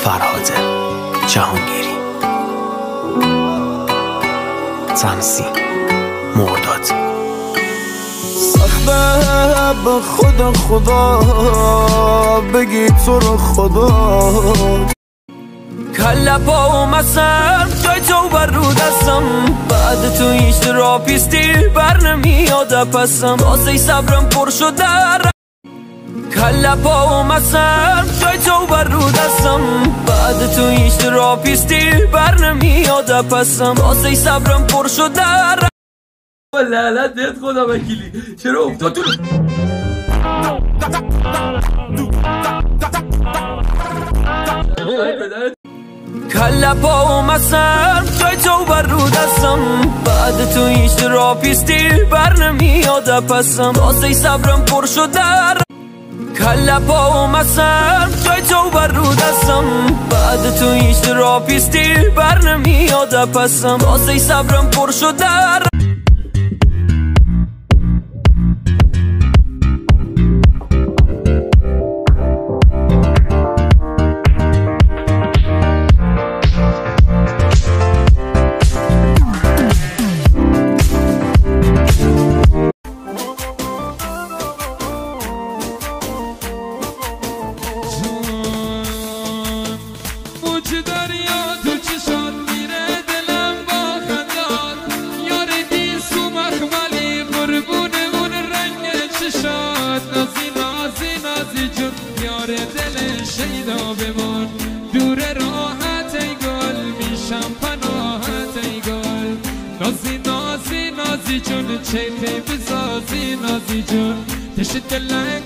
فرهاد جهانگیری، تمثیل مرداد. سخته به خدا بگی تو رو خدا. کله پا اومسم جای تو بر رو دستم، بعد تو هیچ تراپیستی بر نمیاد پسم. واسه صبرم پر شده کله پا اومسم جای تو بر رو دستم، بعد تو هیچ تراپیستی بر نمیاد پسم. واسه صبرم پر شده لعنت بهت خدا وکیلی چرا افتاد تو کله پا اومسم جای تو بر رو دستم، بعد تو هیچ تراپیستی بر نمیاد پسم. واسه صبرم پر شده کله پا اومسم جای تو بر رو دستم، بعد تو هیچ تراپیستی بر نمیاد پسم. واسه صبرم پر شده شیدا بمان دور راحت ای گل میشم پناهت ای گل. نازی نازی نازی جون چه پی بزازی نازی جون تشت دلنگ